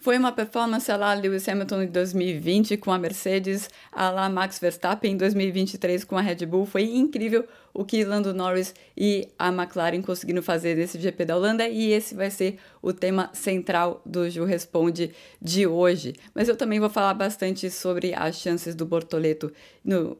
Foi uma performance à la Lewis Hamilton em 2020 com a Mercedes, à la Max Verstappen em 2023 com a Red Bull. Foi incrível o que Lando Norris e a McLaren conseguiram fazer nesse GP da Holanda, e esse vai ser o tema central do Ju Responde de hoje. Mas eu também vou falar bastante sobre as chances do Bortoleto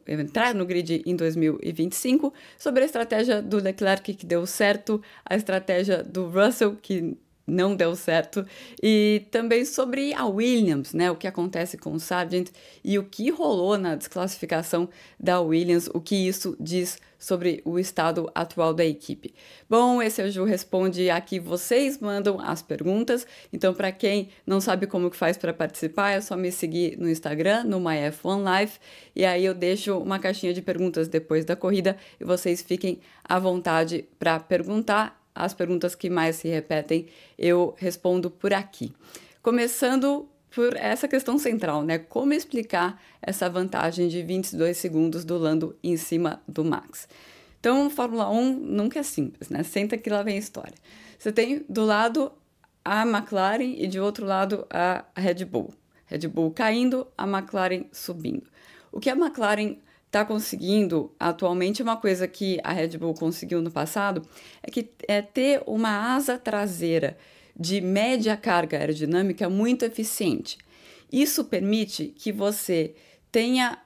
entrar no grid em 2025, sobre a estratégia do Leclerc que deu certo, a estratégia do Russell que não deu certo, e também sobre a Williams, né? O que acontece com o Sargent e o que rolou na desclassificação da Williams, o que isso diz sobre o estado atual da equipe. Bom, esse é o Ju Responde. Aqui vocês mandam as perguntas, então para quem não sabe como que faz para participar, é só me seguir no Instagram, no MyF1Life, e aí eu deixo uma caixinha de perguntas depois da corrida e vocês fiquem à vontade para perguntar. As perguntas que mais se repetem, eu respondo por aqui. Começando por essa questão central, né? Como explicar essa vantagem de 22 segundos do Lando em cima do Max? Então, Fórmula 1 nunca é simples, né? Senta que lá vem a história. Você tem do lado a McLaren e de outro lado a Red Bull. Red Bull caindo, a McLaren subindo. O que a McLaren está conseguindo atualmente, uma coisa que a Red Bull conseguiu no passado, é ter uma asa traseira de média carga aerodinâmica muito eficiente. Isso permite que você tenha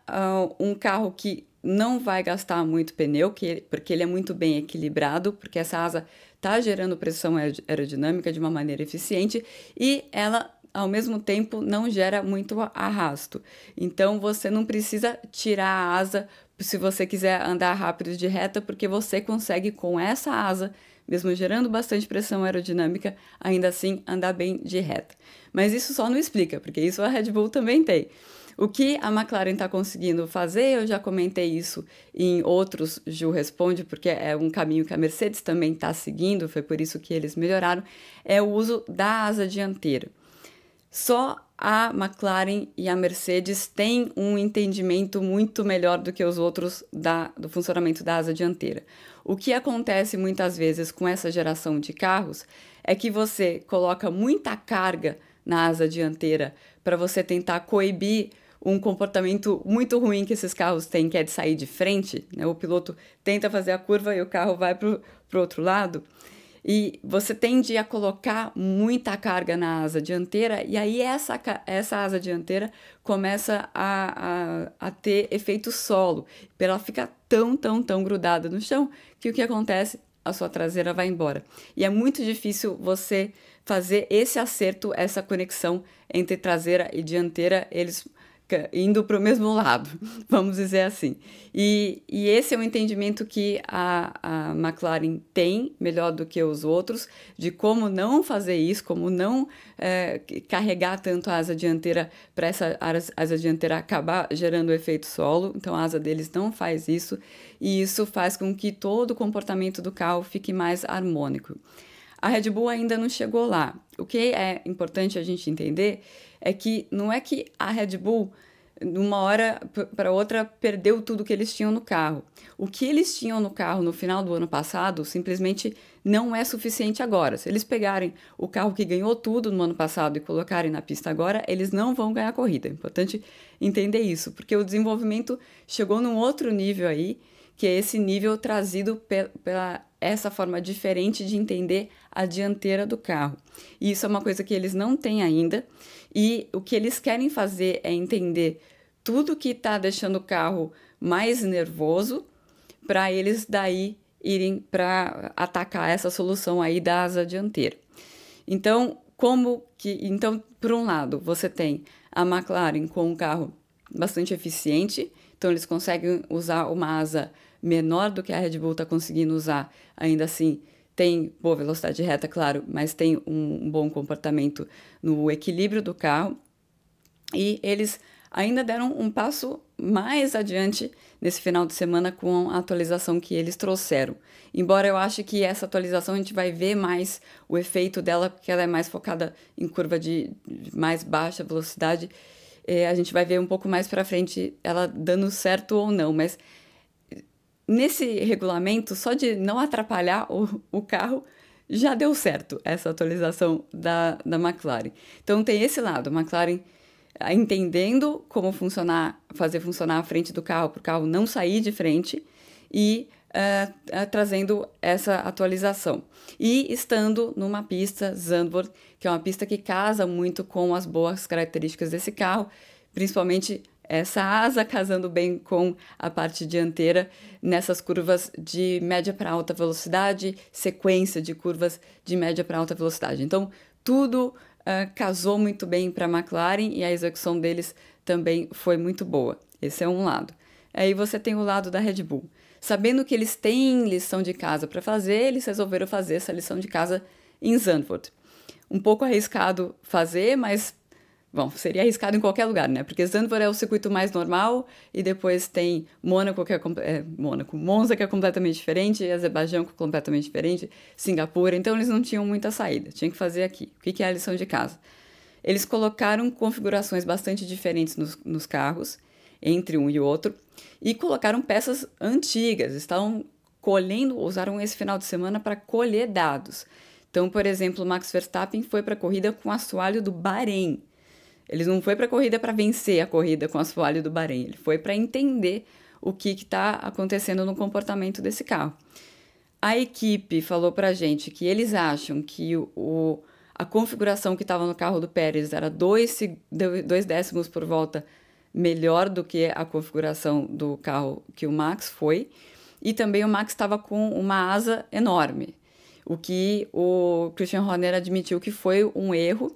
um carro que não vai gastar muito pneu, porque ele é muito bem equilibrado, porque essa asa está gerando pressão aerodinâmica de uma maneira eficiente e ela ao mesmo tempo não gera muito arrasto. Então você não precisa tirar a asa se você quiser andar rápido de reta, porque você consegue com essa asa, mesmo gerando bastante pressão aerodinâmica, ainda assim andar bem de reta. Mas isso só não explica, porque isso a Red Bull também tem. O que a McLaren está conseguindo fazer, eu já comentei isso em outros Ju Responde, porque é um caminho que a Mercedes também está seguindo, foi por isso que eles melhoraram, é o uso da asa dianteira. Só a McLaren e a Mercedes têm um entendimento muito melhor do que os outros do funcionamento da asa dianteira. O que acontece muitas vezes com essa geração de carros é que você coloca muita carga na asa dianteira para você tentar coibir um comportamento muito ruim que esses carros têm, que é de sair de frente, né? O piloto tenta fazer a curva e o carro vai para o outro lado. E você tende a colocar muita carga na asa dianteira, e aí essa asa dianteira começa a ter efeito solo. Ela fica tão grudada no chão que o que acontece? A sua traseira vai embora. E é muito difícil você fazer esse acerto, essa conexão entre traseira e dianteira, eles indo para o mesmo lado, vamos dizer assim. E esse é um entendimento que a McLaren tem, melhor do que os outros, de como não fazer isso, como não carregar tanto a asa dianteira para essa asa dianteira acabar gerando efeito solo. Então a asa deles não faz isso, e isso faz com que todo o comportamento do carro fique mais harmônico. A Red Bull ainda não chegou lá. O que é importante a gente entender é que não é que a Red Bull, de uma hora para outra, perdeu tudo que eles tinham no carro. O que eles tinham no carro no final do ano passado simplesmente não é suficiente agora. Se eles pegarem o carro que ganhou tudo no ano passado e colocarem na pista agora, eles não vão ganhar a corrida. É importante entender isso, porque o desenvolvimento chegou num outro nível aí, que é esse nível trazido pela essa forma diferente de entender a dianteira do carro. E isso é uma coisa que eles não têm ainda, e o que eles querem fazer é entender tudo que está deixando o carro mais nervoso, para eles daí irem para atacar essa solução aí da asa dianteira. Então, por um lado, você tem a McLaren com um carro bastante eficiente, então eles conseguem usar uma asa menor do que a Red Bull está conseguindo usar, ainda assim tem boa velocidade reta, claro, mas tem um bom comportamento no equilíbrio do carro, e eles ainda deram um passo mais adiante nesse final de semana com a atualização que eles trouxeram. Embora eu ache que essa atualização a gente vai ver mais o efeito dela, porque ela é mais focada em curva de mais baixa velocidade, a gente vai ver um pouco mais para frente ela dando certo ou não, mas nesse regulamento, só de não atrapalhar o carro, já deu certo essa atualização da McLaren. Então tem esse lado, a McLaren entendendo como fazer funcionar a frente do carro para o carro não sair de frente e trazendo essa atualização. E estando numa pista Zandvoort, que é uma pista que casa muito com as boas características desse carro, principalmente essa asa casando bem com a parte dianteira nessas curvas de média para alta velocidade, sequência de curvas de média para alta velocidade. Então, tudo casou muito bem para a McLaren e a execução deles também foi muito boa. Esse é um lado. Aí você tem o lado da Red Bull. Sabendo que eles têm lição de casa para fazer, eles resolveram fazer essa lição de casa em Zandvoort. Um pouco arriscado fazer, mas, bom, seria arriscado em qualquer lugar, né? Porque Zandvoort é o circuito mais normal e depois tem Mônaco, Monza, que é completamente diferente, Azerbaijão, que é completamente diferente, Singapura, então eles não tinham muita saída, tinha que fazer aqui. O que é a lição de casa? Eles colocaram configurações bastante diferentes nos carros, entre um e outro, e colocaram peças antigas, estavam usaram esse final de semana para colher dados. Então, por exemplo, Max Verstappen foi para a corrida com o assoalho do Bahrein. Ele não foi para a corrida para vencer a corrida com o assoalho do Bahrein, ele foi para entender o que está acontecendo no comportamento desse carro. A equipe falou para a gente que eles acham que a configuração que estava no carro do Pérez era 2 décimos por volta melhor do que a configuração do carro que o Max foi, e também o Max estava com uma asa enorme, o que o Christian Horner admitiu que foi um erro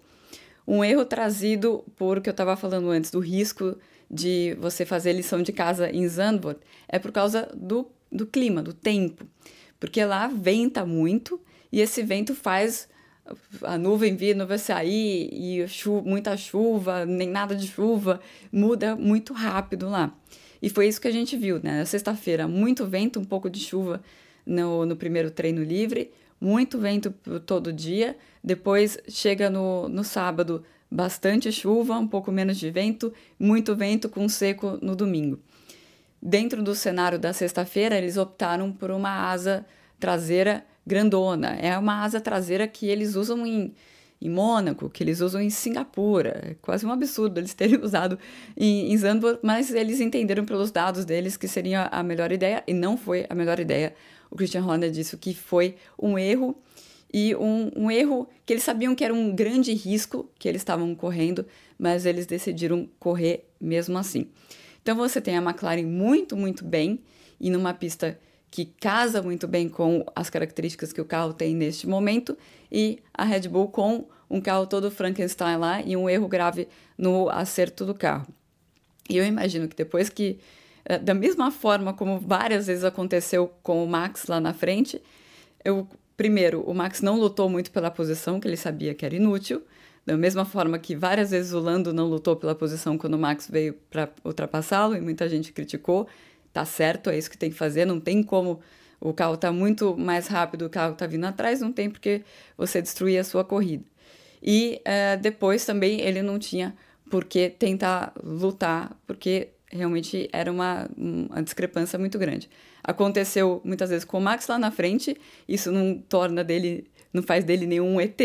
trazido por que eu estava falando antes, do risco de você fazer lição de casa em Zandvoort, é por causa do clima, do tempo, porque lá venta muito, e esse vento faz a nuvem vir, a nuvem sair, e muita chuva, nem nada de chuva, muda muito rápido lá. E foi isso que a gente viu, né? Na sexta-feira, muito vento, um pouco de chuva no primeiro treino livre, muito vento todo dia, depois chega no sábado, bastante chuva, um pouco menos de vento, muito vento com seco no domingo. Dentro do cenário da sexta-feira, eles optaram por uma asa traseira grandona. É uma asa traseira que eles usam em Mônaco, que eles usam em Singapura. É quase um absurdo eles terem usado em Zandvoort, mas eles entenderam pelos dados deles que seria a melhor ideia, e não foi a melhor ideia. O Christian Horner disse que foi um erro, e um erro que eles sabiam que era um grande risco que eles estavam correndo, mas eles decidiram correr mesmo assim. Então você tem a McLaren muito, muito bem, e numa pista que casa muito bem com as características que o carro tem neste momento, e a Red Bull com um carro todo Frankenstein lá e um erro grave no acerto do carro. E eu imagino que depois que, da mesma forma como várias vezes aconteceu com o Max lá na frente, primeiro, o Max não lutou muito pela posição, que ele sabia que era inútil, da mesma forma que várias vezes o Lando não lutou pela posição quando o Max veio para ultrapassá-lo, e muita gente criticou. Tá certo, é isso que tem que fazer, não tem como, o carro tá muito mais rápido, o carro tá vindo atrás, não tem porque você destruir a sua corrida. E depois também ele não tinha por que tentar lutar, porque realmente era uma discrepância muito grande. Aconteceu muitas vezes com o Max lá na frente, isso não faz dele nenhum ET,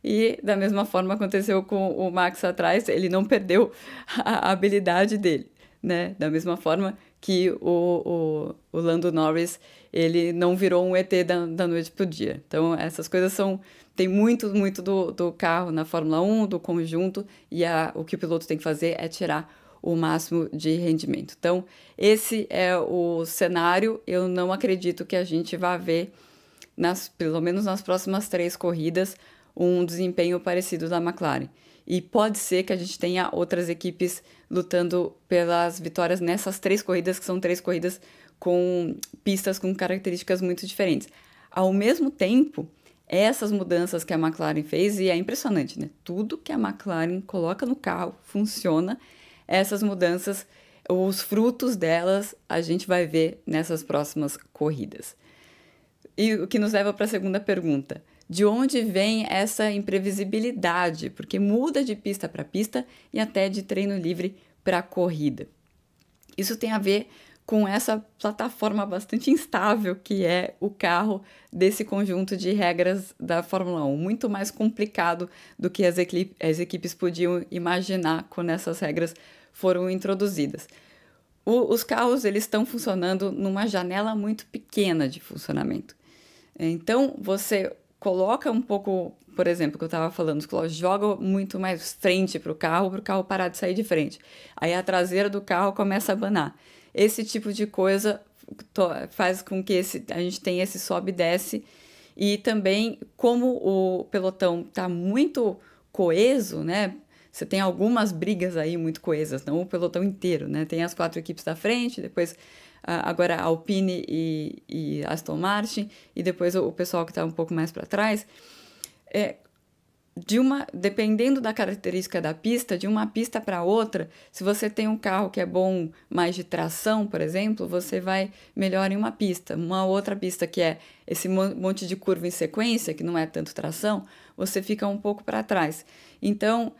e da mesma forma aconteceu com o Max atrás, ele não perdeu a habilidade dele, né? Da mesma forma que o Lando Norris, ele não virou um ET da noite pro dia. Então, essas coisas tem muito do carro na Fórmula 1, do conjunto, e o que o piloto tem que fazer é tirar o máximo de rendimento. Então, esse é o cenário. Eu não acredito que a gente vá ver, pelo menos nas próximas 3 corridas, um desempenho parecido da McLaren. E pode ser que a gente tenha outras equipes lutando pelas vitórias nessas 3 corridas, que são 3 corridas com pistas com características muito diferentes. Ao mesmo tempo, essas mudanças que a McLaren fez, e é impressionante, né? Tudo que a McLaren coloca no carro funciona. Essas mudanças, os frutos delas, a gente vai ver nessas próximas corridas. E o que nos leva para a segunda pergunta. De onde vem essa imprevisibilidade? Porque muda de pista para pista e até de treino livre para corrida. Isso tem a ver com essa plataforma bastante instável que é o carro desse conjunto de regras da Fórmula 1. Muito mais complicado do que as equipes podiam imaginar quando essas regras foram introduzidas. Os carros eles estão funcionando numa janela muito pequena de funcionamento. Então, você coloca um pouco, por exemplo, que eu estava falando, joga muito mais frente para o carro parar de sair de frente. Aí a traseira do carro começa a abanar. Esse tipo de coisa faz com que a gente tenha esse sobe e desce. E também, como o pelotão está muito coeso, né? Você tem algumas brigas aí muito coesas, não o pelotão inteiro, né? Tem as 4 equipes da frente, depois agora Alpine e Aston Martin, e depois o pessoal que está um pouco mais para trás. Dependendo da característica da pista, de uma pista para outra, se você tem um carro que é bom mais de tração, por exemplo, você vai melhor em uma pista. Uma outra pista que é esse monte de curva em sequência, que não é tanto tração, você fica um pouco para trás. Então,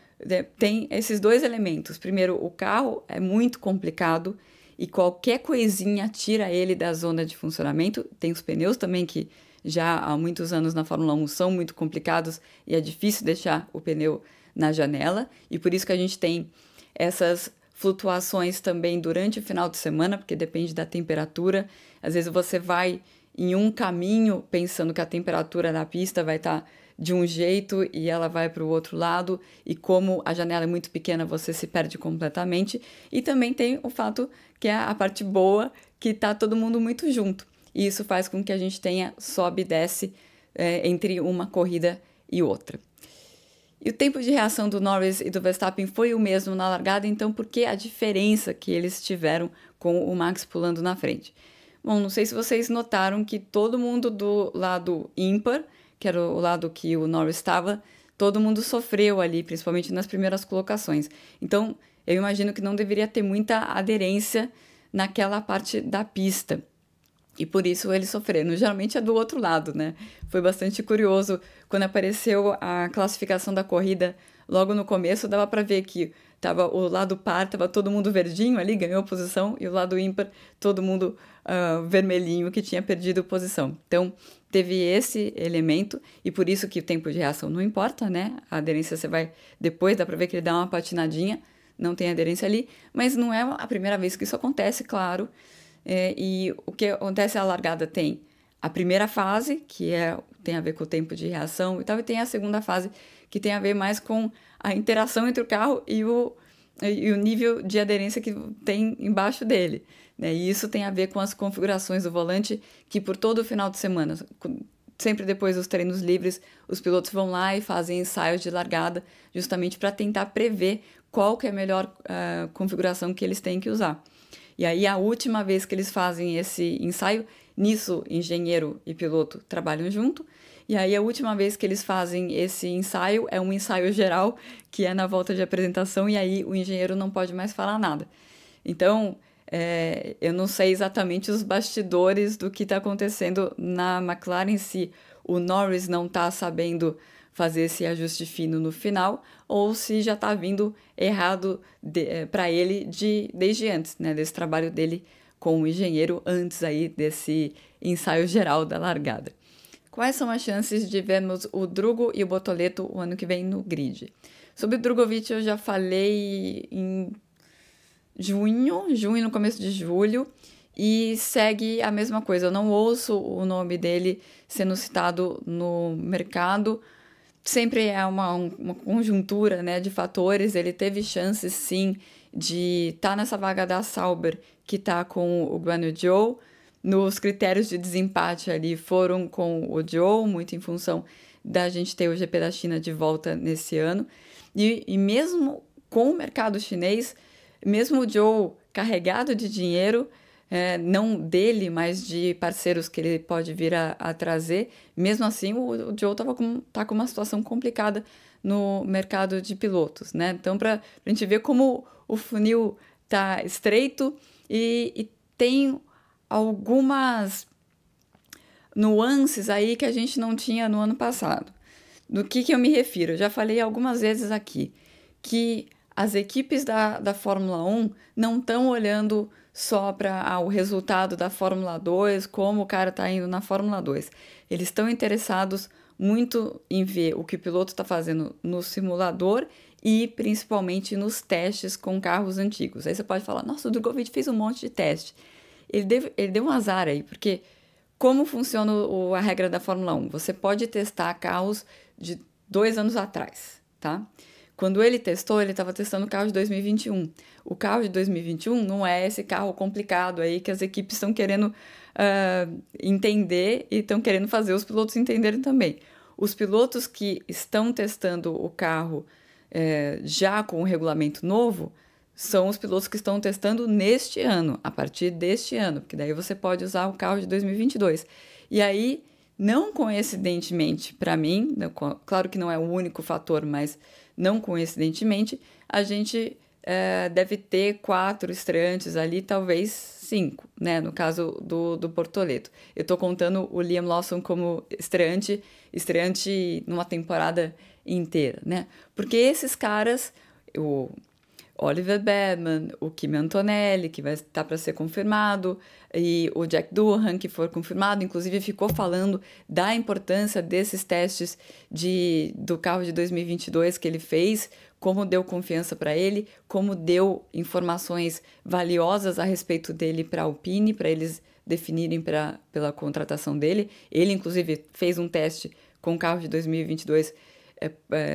tem esses 2 elementos. Primeiro, o carro é muito complicado e qualquer coisinha tira ele da zona de funcionamento. Tem os pneus também que já há muitos anos na Fórmula 1 são muito complicados e é difícil deixar o pneu na janela. E por isso que a gente tem essas flutuações também durante o final de semana, porque depende da temperatura. Às vezes você vai em um caminho pensando que a temperatura na pista vai estar de um jeito e ela vai para o outro lado, e como a janela é muito pequena, você se perde completamente. E também tem o fato que é a parte boa, que está todo mundo muito junto. E isso faz com que a gente tenha sobe e desce entre uma corrida e outra. E o tempo de reação do Norris e do Verstappen foi o mesmo na largada, então por que a diferença que eles tiveram com o Max pulando na frente? Bom, não sei se vocês notaram que todo mundo do lado ímpar, que era o lado que o Norris estava, todo mundo sofreu ali, principalmente nas primeiras colocações. Então, eu imagino que não deveria ter muita aderência naquela parte da pista. E por isso eles sofreram. Geralmente é do outro lado, né? Foi bastante curioso. Quando apareceu a classificação da corrida, logo no começo, dava para ver que tava o lado par, estava todo mundo verdinho ali, ganhou posição, e o lado ímpar, todo mundo vermelhinho, que tinha perdido posição. Então, teve esse elemento, e por isso que o tempo de reação não importa, né? A aderência você vai... Depois dá para ver que ele dá uma patinadinha, não tem aderência ali, mas não é a primeira vez que isso acontece, claro. E o que acontece, a largada tem a primeira fase, que tem a ver com o tempo de reação e tal, e tem a segunda fase, que tem a ver mais com a interação entre o carro e o nível de aderência que tem embaixo dele, né? E isso tem a ver com as configurações do volante, que por todo o final de semana, sempre depois dos treinos livres, os pilotos vão lá e fazem ensaios de largada, justamente para tentar prever qual que é a melhor configuração que eles têm que usar. E aí, a última vez que eles fazem esse ensaio, nisso, engenheiro e piloto trabalham junto. E aí, a última vez que eles fazem esse ensaio é um ensaio geral, que é na volta de apresentação, e aí o engenheiro não pode mais falar nada. Então, eu não sei exatamente os bastidores do que está acontecendo na McLaren, se o Norris não está sabendo fazer esse ajuste fino no final, ou se já está vindo errado para ele desde antes, né, desse trabalho dele com o engenheiro, antes aí desse ensaio geral da largada. Quais são as chances de vermos o Drugo e o Bortoleto o ano que vem no grid? Sobre o Drogovic eu já falei em junho, no começo de julho, e segue a mesma coisa. Eu não ouço o nome dele sendo citado no mercado. Sempre é uma conjuntura, né, de fatores. Ele teve chances, sim, de estar nessa vaga da Sauber, que está com o Guan Yu Zhou. Nos critérios de desempate ali foram com o Zhou, muito em função da gente ter o GP da China de volta nesse ano. E mesmo com o mercado chinês, mesmo o Zhou carregado de dinheiro, não dele, mas de parceiros que ele pode vir a trazer, mesmo assim o Zhou tá com uma situação complicada no mercado de pilotos, né? Então, para a gente ver como o funil tá estreito e tem algumas nuances aí que a gente não tinha no ano passado. Do que eu me refiro? Eu já falei algumas vezes aqui que as equipes da Fórmula 1 não estão olhando só para o resultado da Fórmula 2, como o cara está indo na Fórmula 2. Eles estão interessados muito em ver o que o piloto está fazendo no simulador e principalmente nos testes com carros antigos. Aí você pode falar, nossa, o Drogovic fez um monte de teste. Ele deu um azar aí, porque como funciona a regra da Fórmula 1? Você pode testar carros de 2 anos atrás, tá? Quando ele testou, ele estava testando o carro de 2021. O carro de 2021 não é esse carro complicado aí que as equipes estão querendo entender e estão querendo fazer os pilotos entenderem também. Os pilotos que estão testando o carro já com o regulamento novo são os pilotos que estão testando neste ano, a partir deste ano, porque daí você pode usar o carro de 2022. E aí, não coincidentemente, para mim, claro que não é o único fator, mas não coincidentemente, a gente deve ter 4 estreantes ali, talvez 5, né? No caso do Bortoleto. Eu estou contando o Liam Lawson como estreante numa temporada inteira, né? Porque esses caras, o Oliver Baumann, o Kimi Antonelli, que vai estar para ser confirmado, e o Jack Doohan, que for confirmado, inclusive ficou falando da importância desses testes do carro de 2022 que ele fez, como deu confiança para ele, como deu informações valiosas a respeito dele para a Alpine, para eles definirem pela contratação dele. Ele, inclusive, fez um teste com o carro de 2022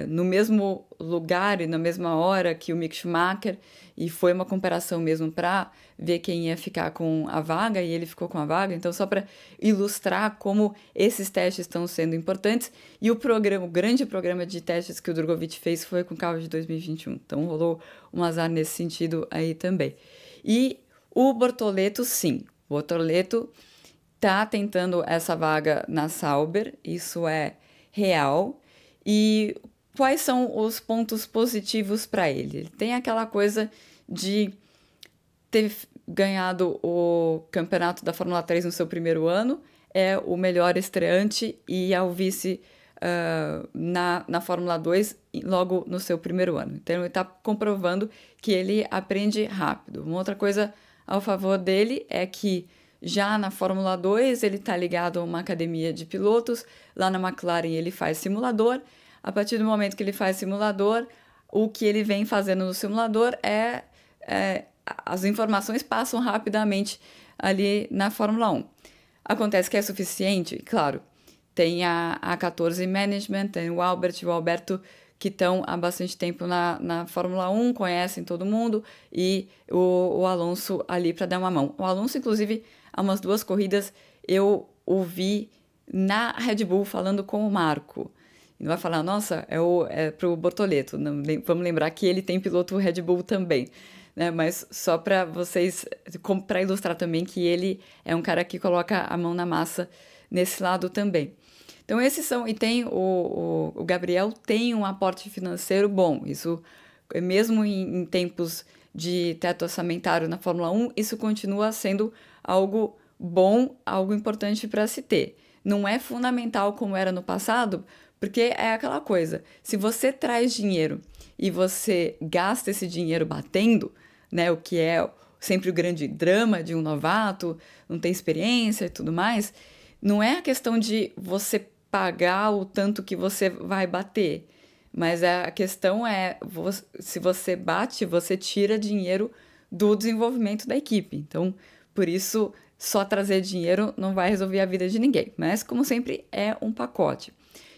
no mesmo lugar e na mesma hora que o Mick Schumacher, e foi uma comparação mesmo para ver quem ia ficar com a vaga, e ele ficou com a vaga. Então, só para ilustrar como esses testes estão sendo importantes. E o grande programa de testes que o Drogovic fez foi com o carro de 2021. Então, rolou um azar nesse sentido aí também. E o Bortoleto, sim. O Bortoleto está tentando essa vaga na Sauber, isso é real. E quais são os pontos positivos para ele? Ele tem aquela coisa de ter ganhado o campeonato da Fórmula 3 no seu primeiro ano, é o melhor estreante e é o vice na Fórmula 2 logo no seu primeiro ano. Então ele está comprovando que ele aprende rápido. Uma outra coisa ao favor dele é que já na Fórmula 2 ele está ligado a uma academia de pilotos, lá na McLaren ele faz simulador. A partir do momento que ele faz simulador, o que ele vem fazendo no simulador as informações passam rapidamente ali na Fórmula 1. Acontece que é suficiente? Claro, tem a 14 Management, tem o Albert e o Alberto, que estão há bastante tempo na Fórmula 1, conhecem todo mundo, e o Alonso ali para dar uma mão. O Alonso, inclusive, há umas 2 corridas, eu ouvi na Red Bull falando com o Marco. E não vai falar, nossa, é pro Bortoleto. Não, vamos lembrar que ele tem piloto Red Bull também, né? Mas só para vocês, para ilustrar também que ele é um cara que coloca a mão na massa nesse lado também. Então esses são, e tem o Gabriel tem um aporte financeiro bom, isso mesmo em tempos de teto orçamentário na Fórmula 1, isso continua sendo algo bom, algo importante para se ter. Não é fundamental como era no passado, porque é aquela coisa, se você traz dinheiro e você gasta esse dinheiro batendo, né, o que é sempre o grande drama de um novato, não tem experiência e tudo mais, não é a questão de você pagar o tanto que você vai bater, mas a questão é, se você bate, você tira dinheiro do desenvolvimento da equipe. Então, por isso, só trazer dinheiro não vai resolver a vida de ninguém, mas, como sempre, é um pacote.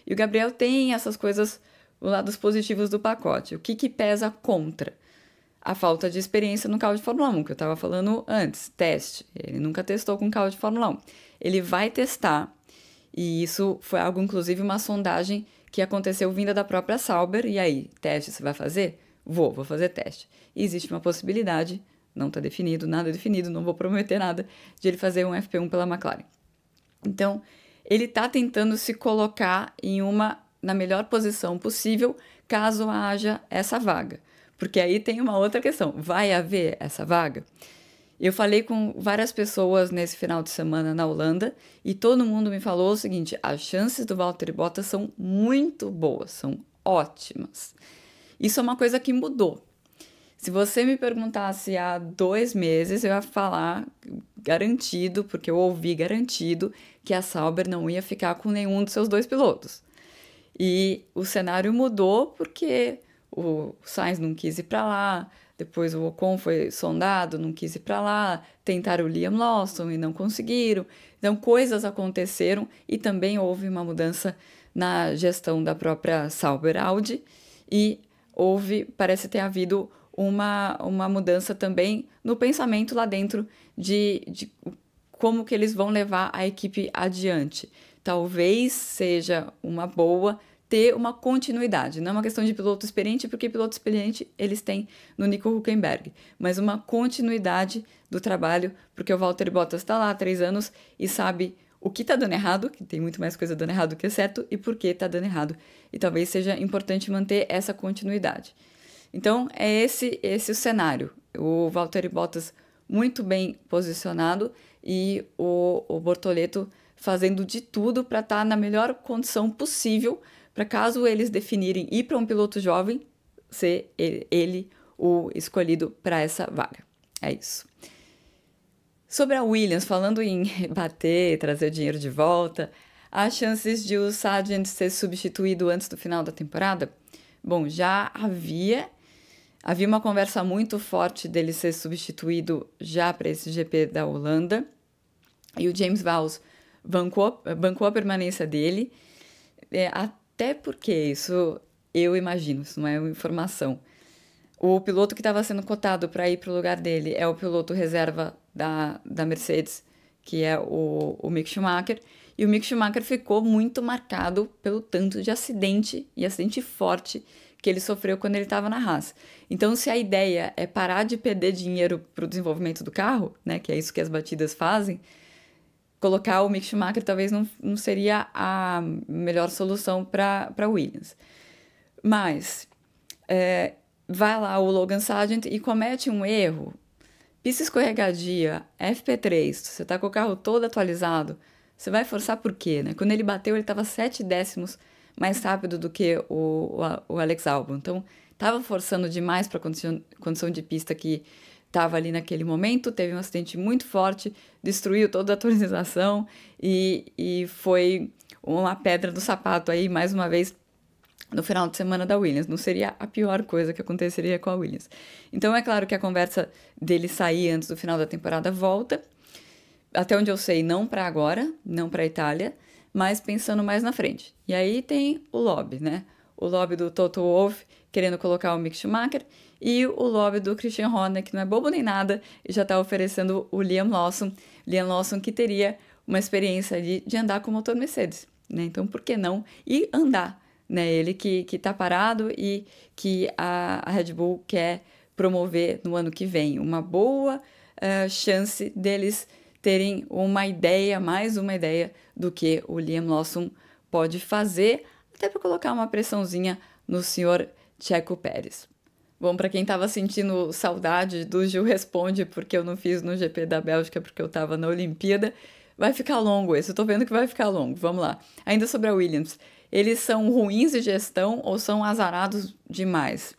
E o Gabriel tem essas coisas, os lados positivos do pacote. O que pesa contra? A falta de experiência no carro de Fórmula 1, que eu estava falando antes, teste. Ele nunca testou com carro de Fórmula 1. Ele vai testar, e isso foi algo, inclusive, uma sondagem que aconteceu vinda da própria Sauber. E aí, teste você vai fazer? Vou fazer teste. E existe uma possibilidade, não está definido, nada definido, não vou prometer nada, de ele fazer um FP1 pela McLaren. Então, ele está tentando se colocar na melhor posição possível, caso haja essa vaga. Porque aí tem uma outra questão, vai haver essa vaga? Eu falei com várias pessoas nesse final de semana na Holanda e todo mundo me falou o seguinte, as chances do Valtteri Bottas são muito boas, são ótimas. Isso é uma coisa que mudou. Se você me perguntasse há 2 meses, eu ia falar garantido, porque eu ouvi garantido, que a Sauber não ia ficar com nenhum dos seus 2 pilotos. E o cenário mudou porque o Sainz não quis ir para lá, depois o Ocon foi sondado, não quis ir para lá, tentaram o Liam Lawson e não conseguiram. Então, coisas aconteceram e também houve uma mudança na gestão da própria Sauber Audi e parece ter havido uma mudança também no pensamento lá dentro de como que eles vão levar a equipe adiante. Talvez seja uma boa ter uma continuidade, não é uma questão de piloto experiente, porque piloto experiente eles têm no Nico Hülkenberg, mas uma continuidade do trabalho, porque o Valtteri Bottas está lá há 3 anos e sabe o que está dando errado, que tem muito mais coisa dando errado que é certo, e por que está dando errado. E talvez seja importante manter essa continuidade. Então, é esse o cenário. O Valtteri Bottas muito bem posicionado e o Bortoleto fazendo de tudo para estar na melhor condição possível, para caso eles definirem ir para um piloto jovem, ser ele o escolhido para essa vaga. É isso. Sobre a Williams, falando em bater, trazer o dinheiro de volta, as chances de o Sargent ser substituído antes do final da temporada? Bom, já havia uma conversa muito forte dele ser substituído já para esse GP da Holanda, e o James Vowles bancou a permanência dele, até porque isso eu imagino, isso não é uma informação. O piloto que estava sendo cotado para ir para o lugar dele é o piloto reserva da Mercedes, que é o Mick Schumacher, e o Mick Schumacher ficou muito marcado pelo tanto de acidente, e acidente forte, que ele sofreu quando ele estava na Haas. Então, se a ideia é parar de perder dinheiro para o desenvolvimento do carro, né, que é isso que as batidas fazem, colocar o Mick Schumacher talvez não seria a melhor solução para a Williams. Mas vai lá o Logan Sargent e comete um erro. Pista escorregadia, FP3, você está com o carro todo atualizado, você vai forçar por quê? Né? Quando ele bateu, ele estava 7 décimos mais rápido do que o Alex Albon. Então, estava forçando demais para a condição de pista que estava ali naquele momento, teve um acidente muito forte, destruiu toda a atualização e foi uma pedra do sapato aí, mais uma vez, no final de semana da Williams. Não seria a pior coisa que aconteceria com a Williams. Então, é claro que a conversa dele sair antes do final da temporada volta. Até onde eu sei, não para agora, não para a Itália, mas pensando mais na frente. E aí tem o lobby, né? O lobby do Toto Wolff querendo colocar o Mick Schumacher e o lobby do Christian Horner, que não é bobo nem nada, e já está oferecendo o Liam Lawson. Liam Lawson que teria uma experiência de andar com o motor Mercedes, né? Então, por que não? E andar, né? Ele que está parado e que a Red Bull quer promover no ano que vem. Uma boa chance deles terem mais uma ideia do que o Liam Lawson pode fazer, até para colocar uma pressãozinha no senhor Checo Pérez. Bom, para quem estava sentindo saudade do Gil Responde, porque eu não fiz no GP da Bélgica, porque eu estava na Olimpíada, vai ficar longo esse, eu tô vendo que vai ficar longo, vamos lá. Ainda sobre a Williams, eles são ruins de gestão ou são azarados demais?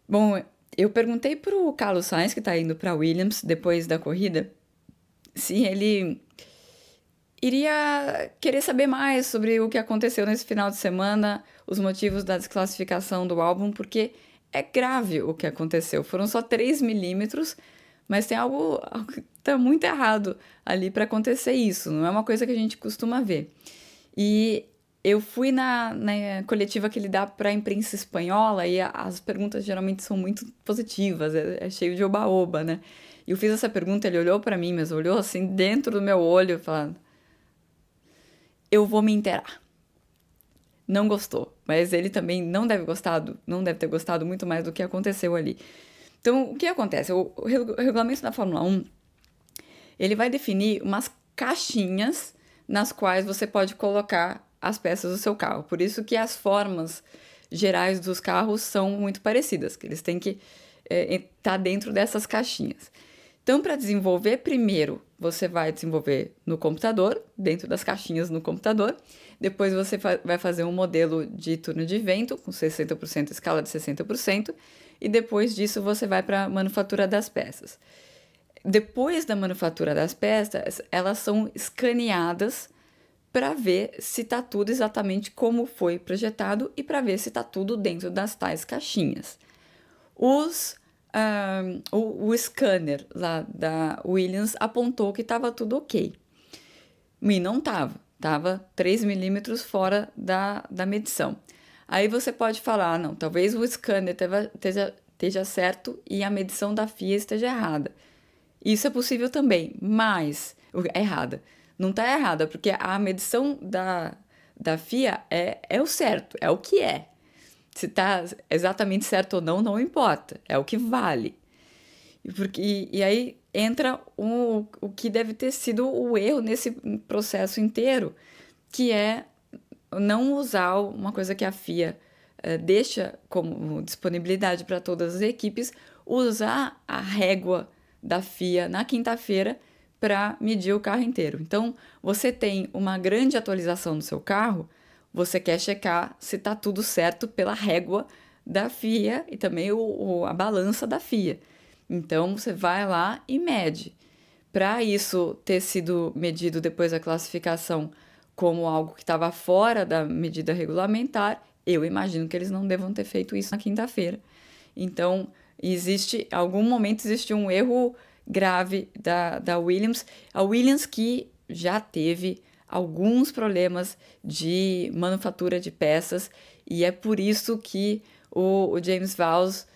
Bom, eu perguntei pro Carlos Sainz, que está indo para a Williams depois da corrida, se ele iria querer saber mais sobre o que aconteceu nesse final de semana, os motivos da desclassificação do álbum, porque é grave o que aconteceu. Foram só 3 milímetros, mas tem algo que está muito errado ali para acontecer isso. Não é uma coisa que a gente costuma ver. E eu fui na coletiva que ele dá para a imprensa espanhola e as perguntas geralmente são muito positivas, é cheio de oba-oba, né? E eu fiz essa pergunta, ele olhou para mim, mas olhou assim dentro do meu olho, falando: eu vou me inteirar. Não gostou, mas ele também não deve ter gostado muito mais do que aconteceu ali. Então, o que acontece? O regulamento da Fórmula 1, ele vai definir umas caixinhas nas quais você pode colocar as peças do seu carro. Por isso que as formas gerais dos carros são muito parecidas, que eles têm que estar dentro dessas caixinhas. Então, para desenvolver, primeiro você vai desenvolver no computador, dentro das caixinhas no computador. Depois você vai fazer um modelo de túnel de vento com 60%, escala de 60%. e depois disso você vai para a manufatura das peças. Depois da manufatura das peças, elas são escaneadas para ver se está tudo exatamente como foi projetado e para ver se está tudo dentro das tais caixinhas. O scanner lá da Williams apontou que estava tudo ok. E não estava. Estava 3 milímetros fora da medição. Aí você pode falar, não, talvez o scanner esteja certo e a medição da FIA esteja errada. Isso é possível também, mas é errada. Não está errada, porque a medição da FIA é o certo, é o que é. Se está exatamente certo ou não, não importa, é o que vale. E aí entra o que deve ter sido o erro nesse processo inteiro, que é não usar uma coisa que a FIA deixa como disponibilidade para todas as equipes, usar a régua da FIA na quinta-feira para medir o carro inteiro. Então, você tem uma grande atualização no seu carro, você quer checar se está tudo certo pela régua da FIA e também a balança da FIA. Então, você vai lá e mede. Para isso ter sido medido depois da classificação como algo que estava fora da medida regulamentar, eu imagino que eles não devam ter feito isso na quinta-feira. Então, algum momento existe um erro grave da Williams. A Williams que já teve alguns problemas de manufatura de peças e é por isso que o James Vowles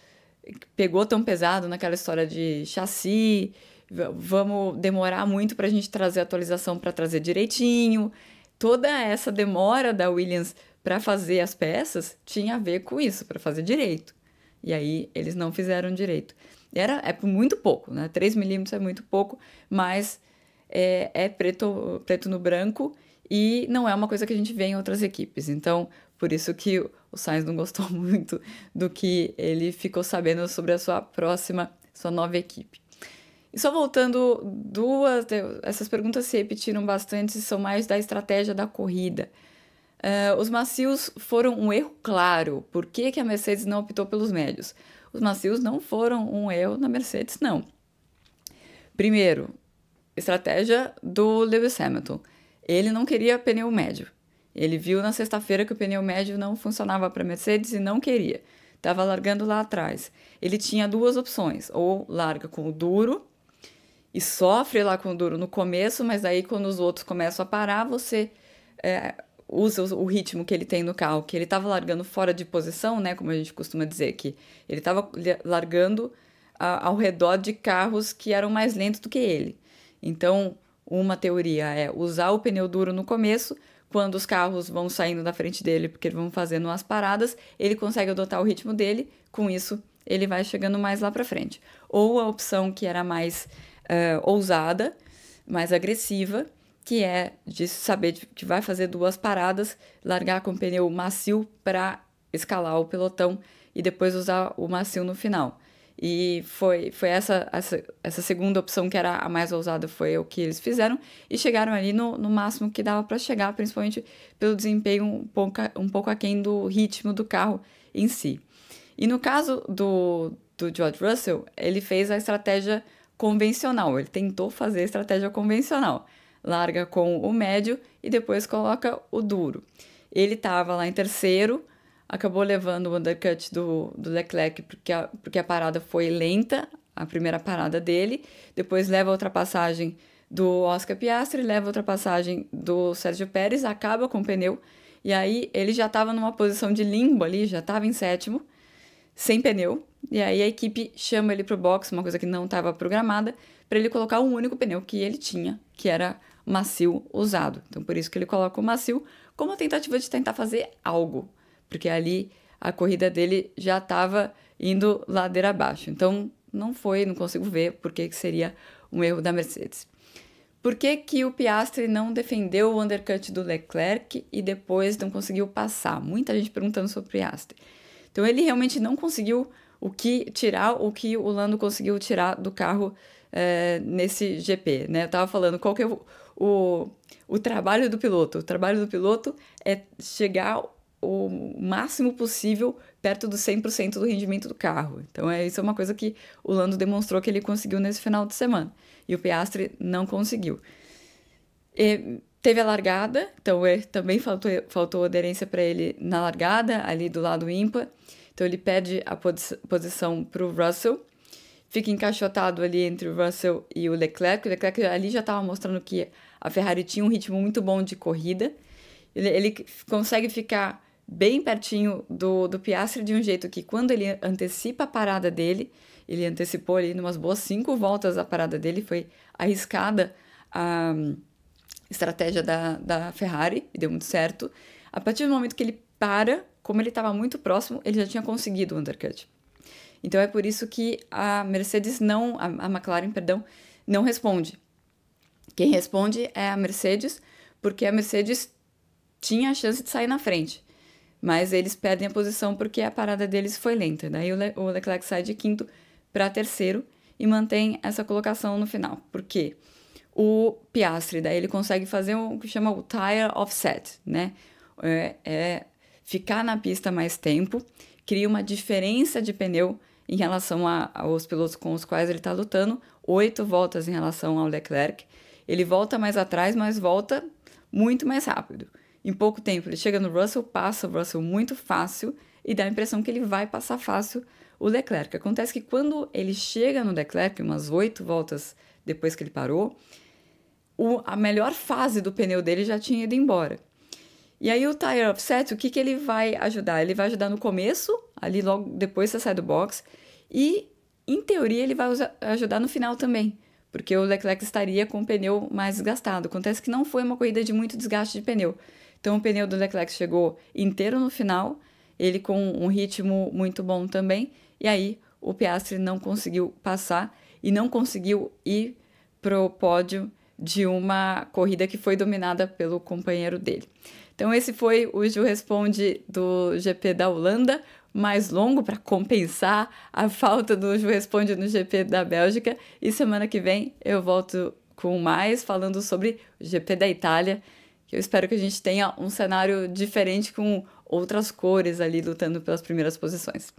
pegou tão pesado naquela história de chassi, vamos demorar muito para a gente trazer a atualização para trazer direitinho. Toda essa demora da Williams para fazer as peças tinha a ver com isso, para fazer direito. E aí eles não fizeram direito. É muito pouco, né? 3 milímetros é muito pouco, mas é preto no branco e não é uma coisa que a gente vê em outras equipes. Então, por isso que o Sainz não gostou muito do que ele ficou sabendo sobre a sua nova equipe. E só voltando, essas perguntas se repetiram bastante, são mais da estratégia da corrida. Os macios foram um erro claro. Por que a Mercedes não optou pelos médios? Os macios não foram um erro na Mercedes, não. Primeiro, estratégia do Lewis Hamilton. Ele não queria pneu médio. Ele viu na sexta-feira que o pneu médio não funcionava para a Mercedes e não queria. Estava largando lá atrás. Ele tinha duas opções. Ou larga com o duro e sofre lá com o duro no começo, mas aí quando os outros começam a parar, você usa o ritmo que ele tem no carro, que ele estava largando fora de posição, né? Como a gente costuma dizer, que ele estava largando ao redor de carros que eram mais lentos do que ele. Então, uma teoria é usar o pneu duro no começo, quando os carros vão saindo da frente dele, porque eles vão fazendo as paradas, ele consegue adotar o ritmo dele, com isso ele vai chegando mais lá para frente. Ou a opção que era mais ousada, mais agressiva, que é de saber que vai fazer duas paradas, largar com o pneu macio para escalar o pelotão e depois usar o macio no final. E foi essa segunda opção, que era a mais ousada, foi o que eles fizeram e chegaram ali no máximo que dava para chegar, principalmente pelo desempenho um pouco aquém do ritmo do carro em si. E no caso do George Russell, ele fez a estratégia convencional, ele tentou fazer a estratégia convencional. Larga com o médio e depois coloca o duro. Ele estava lá em terceiro, acabou levando o undercut do Leclerc porque a parada foi lenta, a primeira parada dele. Depois leva a ultrapassagem do Oscar Piastri, leva a ultrapassagem do Sérgio Pérez, acaba com o pneu. E aí ele já estava numa posição de limbo ali, já estava em sétimo, sem pneu. E aí a equipe chama ele para o box, uma coisa que não estava programada, para ele colocar um único pneu que ele tinha, que era macio usado. Então, por isso que ele coloca o macio como uma tentativa de tentar fazer algo, porque ali a corrida dele já estava indo ladeira abaixo. Então, não consigo ver por que seria um erro da Mercedes. Por que o Piastri não defendeu o undercut do Leclerc e depois não conseguiu passar? Muita gente perguntando sobre o Piastri. Então, ele realmente não conseguiu o que o Lando conseguiu tirar do carro nesse GP, né? Eu estava falando qual que é o trabalho do piloto. O trabalho do piloto é chegar o máximo possível perto do 100% do rendimento do carro. Então, isso é uma coisa que o Lando demonstrou que ele conseguiu nesse final de semana. E o Piastri não conseguiu. Teve a largada, então também faltou aderência para ele na largada, ali do lado ímpar. Então ele perde a posição para o Russell, fica encaixotado ali entre o Russell e o Leclerc. O Leclerc ali já estava mostrando que a Ferrari tinha um ritmo muito bom de corrida. Ele consegue ficar bem pertinho do Piastri de um jeito que quando ele antecipa a parada dele, ele antecipou ali umas boas 5 voltas a parada dele, foi arriscada a estratégia da Ferrari, e deu muito certo. A partir do momento que ele para, como ele estava muito próximo, ele já tinha conseguido o undercut. Então é por isso que a McLaren, não responde. Quem responde é a Mercedes, porque a Mercedes tinha a chance de sair na frente. Mas eles perdem a posição porque a parada deles foi lenta. Daí o Leclerc sai de quinto para terceiro e mantém essa colocação no final. Por quê? O Piastri, daí ele consegue fazer o que chama o tire offset, né? Ficar na pista mais tempo, cria uma diferença de pneu em relação aos pilotos com os quais ele está lutando, 8 voltas em relação ao Leclerc. Ele volta mais atrás, mas volta muito mais rápido. Em pouco tempo, ele chega no Russell, passa o Russell muito fácil e dá a impressão que ele vai passar fácil o Leclerc. Acontece que quando ele chega no Leclerc, umas 8 voltas depois que ele parou, a melhor fase do pneu dele já tinha ido embora. E aí o tire offset, o que ele vai ajudar? Ele vai ajudar no começo, ali logo depois você sai do box, e em teoria ele vai ajudar no final também, porque o Leclerc estaria com o pneu mais desgastado. Acontece que não foi uma corrida de muito desgaste de pneu. Então o pneu do Leclerc chegou inteiro no final, ele com um ritmo muito bom também, e aí o Piastri não conseguiu passar e não conseguiu ir pro pódio de uma corrida que foi dominada pelo companheiro dele. Então esse foi o Ju Responde do GP da Holanda, mais longo para compensar a falta do Ju Responde no GP da Bélgica, e semana que vem eu volto com mais falando sobre o GP da Itália, que eu espero que a gente tenha um cenário diferente com outras cores ali lutando pelas primeiras posições.